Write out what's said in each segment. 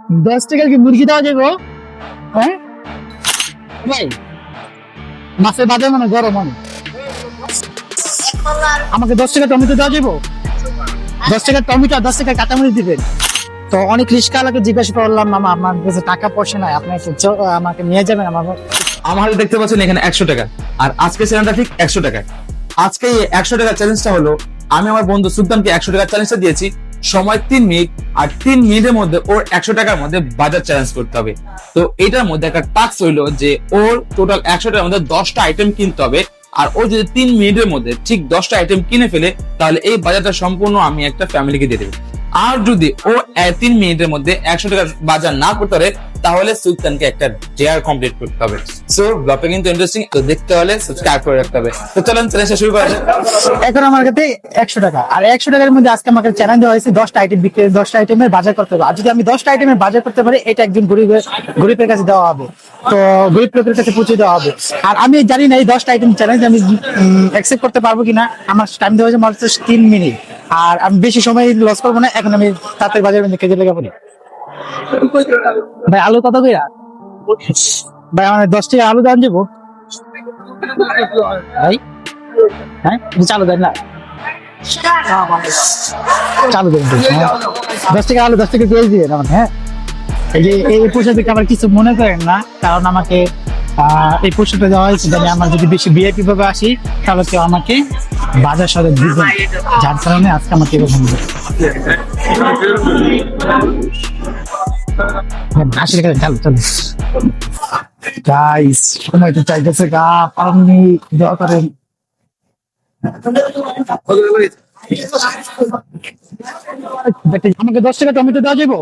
10 টাকার কি মুরগি দেওয়া যাবো? হ্যাঁ ভাই, মাছের বাজার মানে গরম মানে আমাকে 10 টাকা টমেটো দেওয়া যাবো? 10 টাকার টমেটো আর 10 টাকার কাঁচামরিচ দিবেন। তো অনেক রিস্কাওয়ালাকে জিজ্ঞাসা করলাম, মামা আমার কাছে টাকা পয়সা নাই, আপনি একটু আমাকে নিয়ে যাবেন আমার। আমার হাতে দেখতে পাচ্ছেন এখানে 100 টাকা, আর আজকে চ্যালেঞ্জটা ঠিক 100 টাকা। আজকে এই 100 টাকার চ্যালেঞ্জটা হলো, আমি আমার বন্ধু সুলতানকে 100 টাকার চ্যালেঞ্জটা দিয়েছি, সময় 3 মিনিট, আর 3 মিনিটের মধ্যে ওর 100 টাকার মধ্যে বাজার চ্যালেঞ্জ করতে হবে। তো এটার মধ্যে একটা টাস্ক হইলো যে ওর টোটাল 100 টাকার মধ্যে 10টা আইটেম কিনতে হবে, আর ও যদি 3 মিনিটের মধ্যে ঠিক 10টা আইটেম কিনে ফেলে, তাহলে এই বাজারটা সম্পূর্ণ আমি একটা ফ্যামিলিকে দিয়ে দেবো। আর যদি ও 3 মিনিটের মধ্যে 100 টাকার বাজার না করতে পারে, তাহলে সুলতানকে একটা ডেয়ার কমপ্লিট করতে হবে। সো ব্লগটা কিন্তু ইন্টারেস্টিং, তো দেখতে হলে সাবস্ক্রাইব করে রাখতে হবে। তো চলেন চ্যালেঞ্জটা শুরু করা যাক। এখন আমার কাছে 100 টাকা, আর 100 টাকার মধ্যে আজকে আমাকে চ্যালেঞ্জ দেওয়া হয়েছে 10টা আইটেম বিক্রি, 10টা আইটেমের বাজার করতে হবে। আর যদি আমি 10টা আইটেমের বাজার করতে পারি, এটা একজন গরিবের কাছে দেওয়া হবে, তো গরিব লোকের কাছে পৌঁছে দেওয়া হবে। আর আমি জানি না এই 10টা আইটেম চ্যালেঞ্জ আমি অ্যাকসেপ্ট করতে পারবো কিনা। আমার টাইম দেওয়া হয়েছে মাত্র 3 মিনিট, আর আমি বেশি সময় লস করবো না। এখন আমি তাড়াতাড়ি বাজারে কেজি লেগে পড়ি। ভাই আলু কত কইরা? ভাই আমার 10 টাকা আলু দাম দেবো ভাই। হ্যাঁ চালু দেন না, চালু দেন 10 টাকা আলু, 10 টাকা পেঁয়াজ দিয়ে আমার। হ্যাঁ এই যে এই পোশাক আমার কিছু মনে করেন না, কারণ আমাকে এই পোশাকটা দেওয়া হয়েছে জানি আমার যদি বেশি ভিআইপি ভাবে আসি, তাহলে কেউ আমাকে বাজার সদর দিবেন, যার কারণে আজকে আমাকে এরকম 80 টাকা চালু চালু। গাইস সময় তো চাইতেছে গা, আপনি দোয়া করেন। আমাকে 10 টাকা টমেটো দেওয়া যাবো?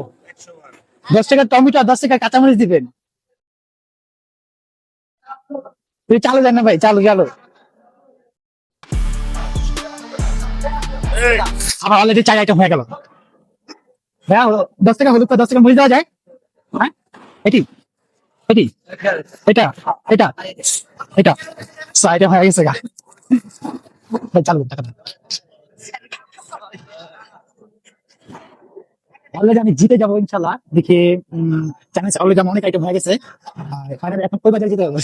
10 টাকা টমেটো আর 10 টাকা কাঁচামরিচ দিবেন। তুই চালু দেন না ভাই, চালু চালু। আমার অলরেডি 4 আইটেম হয়ে গেল। ভাইয়া 10 টাকা হলুদ, 10 টাকা মরিচ দেওয়া যায়? হ্যাঁ এটি এটি এটা এটা এটা 6 আইটেম হয়ে গেছে গা। ভাই চালু টাকা দেন। অলরেডি আমি জিতে যাবো ইনশাল্লাহ, দেখি চ্যালেঞ্জ অলরেডি আমার অনেক আইটেম হয়ে গেছে। আর ফাইনালি এখন কই বাজারে যেতে হবে?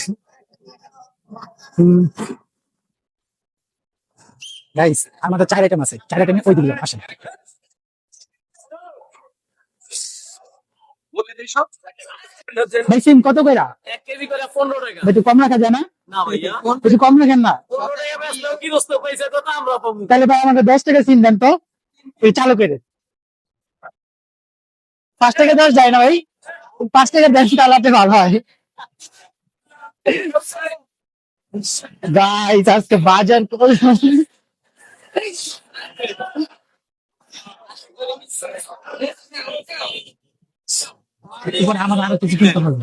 গাইস আমাদের 4 আইটেম আছে, 4 আইটেমে ওই দিকে আসেন। ভাই সিম কত কইরা? 1 কেজি করে 15 টাকা। ভাই একটু কম রাখা যায় না? না ভাইয়া, একটু কম রাখেন না? 15 টাকা বেচলেও কি দোস্ত পয়সা তো আমরা পাবো। তাহলে ভাই আমাকে 10 টাকা সিম দেন তো, এই চালু করে। 5 টাকা 10 যায় না ভাই, 5 টাকা দেন তাহলে আপনি ভালো হয়। গাইস আজকে বাজার এবার আমার আরো কিছু কিনতে হবে।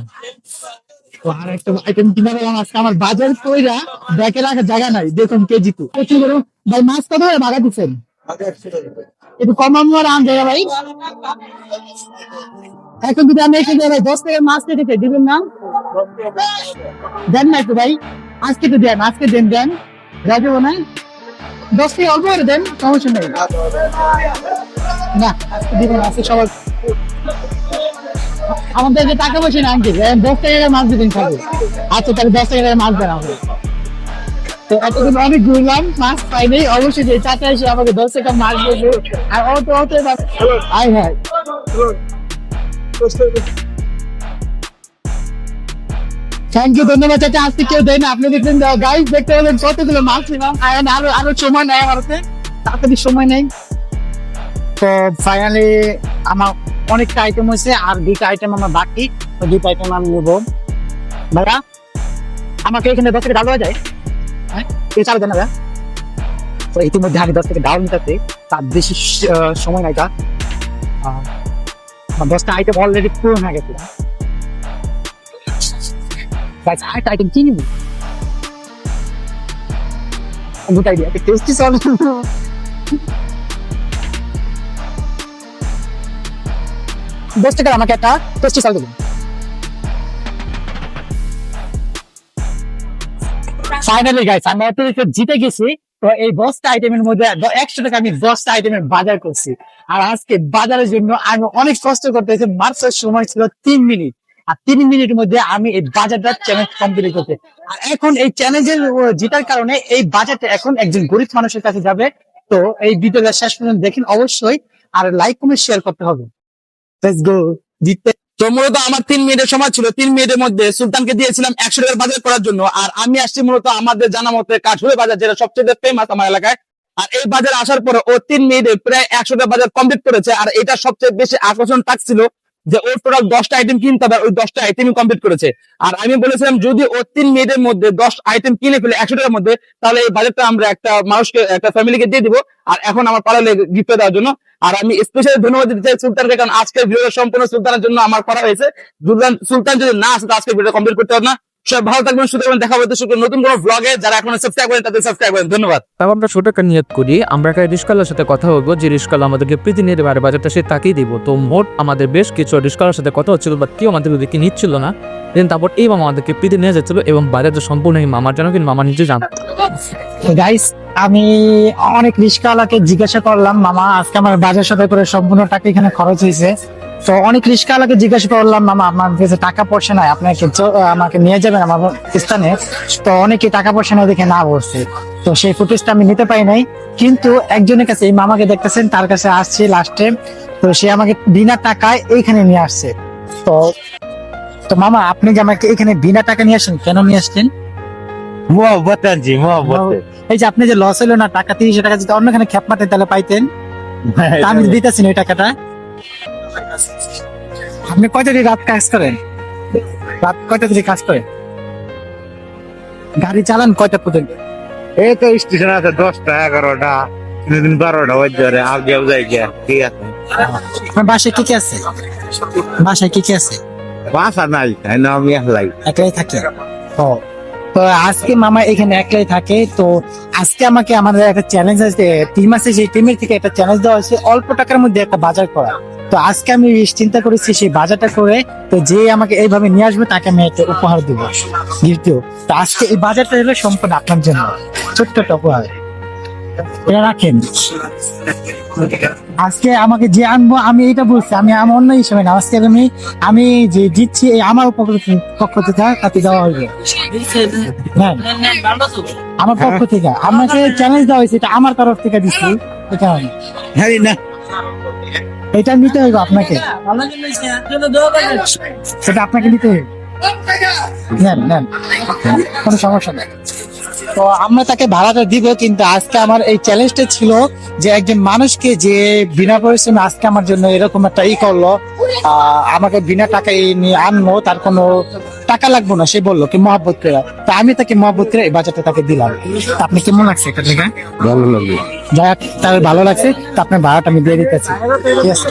তো আর একটা আইটেম কিনে গেলাম আজকে, আমার বাজার কইরা ব্যাগে রাখার জায়গা নাই, দেখুন কেজি তো প্রচুর বড়। ভাই মাছ কত করে ভাগা দিচ্ছেন? একটু কম আমার আন জায়গা ভাই। এখন যদি আমি এসে যাই ভাই 10 টাকার মাছ কেটে দিবেন না? দেন না একটু ভাই, আজকে তো দেন, আজকে দেন দেন যাবো না। 10 টাকা অল্প করে দেন, সমস্যা নেই। না আজকে দিবেন, আজকে সবাই আমাদের যে টাকা পয়সা না আনতে 10 টাকা মাছ দিবেন খাবে। আচ্ছা তাহলে 10 টাকা মাছ দেন আমাকে। তো এতদিন অনেক ঘুরলাম, মাছ পাইনি, অবশ্যই যে চাচা এসে আমাকে 10 টাকা মাছ দেবে। আর অত আয় হ্যাঁ থ্যাংক ইউ, ধন্যবাদ চাচা। আজকে কেউ দেয় না, আপনি দেখলেন গাইস, দেখতে পেলেন কতগুলো মাছ নিলাম। আরো আরো সময় নেই আমার হাতে, তাড়াতাড়ি সময় নেই। তো ফাইনালি আমার অনেকটা আইটেম হয়েছে, আর 2টা আইটেম আমার বাকি, তো 2টা আইটেম আমি নেবো। ভাইয়া আমাকে এখানে 10 টাকা ডাল দেওয়া যায়? হ্যাঁ কে চালু দেন না ভাইয়া? তো ইতিমধ্যে আমি 10 টাকা ডাল নিতে, তার বেশি সময় নাই। আমার 10টা আইটেম অলরেডি পূরণ হয়ে গেছে। আরেকটা আইটেম কি নিবো? 2টা আইডিয়া টেস্টি সল। 10 টাকার আমাকে একটা টেস্টি সল দেবেন। ফাইনালি গাইস আমি জিতে গেছি। তো এই 10টা আইটেমের মধ্যে 100 টাকা আমি 10টা আইটেমের বাজার করছি। আর আজকে বাজারের জন্য আমি অনেক কষ্ট করতে হয়েছে, মাত্র সময় ছিল 3 মিনিট। আর 3 মিনিটের মধ্যে আমি এই বাজারটা চ্যালেঞ্জ কমপ্লিট করতে। আর এখন এই চ্যালেঞ্জের জেতার কারণে এই বাজারটা এখন একজন গরিব মানুষের কাছে যাবে। তো এই ভিডিওটা শেষ পর্যন্ত দেখেন অবশ্যই, আর লাইক কমেন্ট শেয়ার করতে হবে। Let's go. জিততে তো মূলত আমার 3 মিনিটের সময় ছিল, 3 মিনিটের মধ্যে সুলতানকে দিয়েছিলাম 100 টাকার বাজার করার জন্য। আর আমি আসছি মূলত আমাদের জানা মতে কাঠুরে বাজার, যেটা সবচেয়ে ফেমাস আমার এলাকায়। আর এই বাজারে আসার পরে ও 3 মিনিটে প্রায় 100 টাকা বাজার কমপ্লিট করেছে। আর এটা সবচেয়ে বেশি আকর্ষণ থাকছিল যে ওর টোটাল 10টা আইটেম কিনতে হবে, ওই 10টা আইটেমই কমপ্লিট করেছে। আর আমি বলেছিলাম যদি ও 3 মিনিটের মধ্যে 10 আইটেম কিনে ফেলে 100 টাকার মধ্যে, তাহলে এই বাজারটা আমরা একটা মানুষকে, একটা ফ্যামিলিকে দিয়ে দিব। আর এখন আমার পাড়ালে গিফট দেওয়ার জন্য। আর আমি স্পেশালি ধন্যবাদ দিতে চাই সুলতানকে, কারণ আজকের ভিডিওটা সম্পূর্ণ সুলতানের জন্য আমার করা হয়েছে। সুলতান যদি না আসে তো আজকের ভিডিও কমপ্লিট করতে হবে না। সবাই ভালো থাকবেন, সুস্থ থাকবেন। দেখা হবে নতুন কোনো ব্লগে। যারা এখন সাবস্ক্রাইব করেন তাদের সাবস্ক্রাইব করেন। ধন্যবাদ। তারপর আমরা ছোট একটা নিয়ত করি, আমরা একটা রিস্কালার সাথে কথা বলবো, যে রিস্কালা আমাদেরকে প্রতিনিয়ত বাজারটা সে তাকেই দিব। তো মোট আমাদের বেশ কিছু রিস্কালার সাথে কথা হচ্ছিল, বাট কেউ আমাদের ওদিকে নিচ্ছিল না। দেন তারপর এই মামা আমাদেরকে প্রীতি নিয়ে যাচ্ছিল, এবং বাজারটা সম্পূর্ণ এই মামার জন্য, কিন্তু মামা নিজে জানতো। গাইস, আমি অনেক রিস্কাওয়ালাকে জিজ্ঞাসা করলাম, মামা আজকে আমার বাজার সাথে করে সম্পূর্ণ টাকা এখানে খরচ হয়েছে। তো অনেক রিস্কাওয়ালাকে জিজ্ঞাসা করলাম, মামা আপনার কাছে টাকা পয়সা নাই, আপনাকে আমাকে নিয়ে যাবেন আমার স্থানে। তো অনেকে টাকা পয়সা নাই দেখে না বলছে। তো সেই ফুটেজটা আমি নিতে পারি নাই, কিন্তু একজনের কাছে, এই মামাকে দেখতেছেন, তার কাছে আসছি লাস্টে। তো সে আমাকে বিনা টাকায় এইখানে নিয়ে আসছে। তো তো মামা, আপনি যে আমাকে এখানে বিনা টাকা নিয়ে আসেন, কেন নিয়ে আসছেন? এই যে আপনি যে লস হলো না, টাকা 30 টাকা যদি অন্যখানে খেপ মারতেন তাহলে পাইতেন। তা আমি দিতেছি না ওই টাকাটা। আপনি কয়টা দিয়ে রাত কাজ করেন? রাত কয়টা দিয়ে কাজ করেন? গাড়ি চালান কয়টা পর্যন্ত? এই তো স্টেশন আছে 10টা 11টা, কোনদিন 12টা বাজে, আগে যাই গিয়া ঠিক আছে। আপনার বাসায় কি কি আছে? বাসায় কি কি আছে? বাসা নাই, তাই না, আমি একলাই। একলাই থাকে। তো তো আজকে মামা এখানে একলাই থাকে। তো আজকে আমাকে আমাদের একটা চ্যালেঞ্জ আছে, টিম আছে, সেই টিমের থেকে একটা চ্যালেঞ্জ দেওয়া হয়েছে অল্প টাকার মধ্যে একটা বাজার করা। তো আজকে আমি চিন্তা করেছি সেই বাজারটা করে, তো যে আমাকে এইভাবে নিয়ে আসবে তাকে আমি একটা উপহার দিব, গিফট দিব। তো আজকে এই বাজারটা হলো সম্পূর্ণ আপনার জন্য, ছোট্ট একটা উপহার। এটা রাখেন। আজকে আমাকে যে আনবো, আমি এটা বলছি, আমি আমার অন্য হিসেবে না, আজকে আমি যে দিচ্ছি এই আমার পক্ষ থেকে তাতে দেওয়া হবে। হ্যাঁ, আমার পক্ষ থেকে আপনাকে চ্যালেঞ্জ দেওয়া হয়েছে, এটা আমার তরফ থেকে দিচ্ছি। এটা হ্যাঁ না, এটা নিতে হবে আপনাকে, সেটা আপনাকে নিতে হবে। নেন নেন, কোনো সমস্যা নেই। তো আমরা তাকে ভাড়াটা দিব, কিন্তু আজকে আমার এই চ্যালেঞ্জটা ছিল যে একজন মানুষকে যে বিনা পরিশ্রমে আজকে আমার জন্য এরকম একটা করলো, আমাকে বিনা টাকায় নিয়ে আনবো, তার কোনো টাকা লাগবে না, সে বললো কি মহব্বত করে। তো আমি তাকে মহব্বত করে এই বাজারটা তাকে দিলাম। আপনি কেমন লাগছে এটা থেকে? ভালো লাগে। যাই হোক, তার ভালো লাগছে। তো আপনার ভাড়াটা আমি দিয়ে দিতেছি, ঠিক আছে?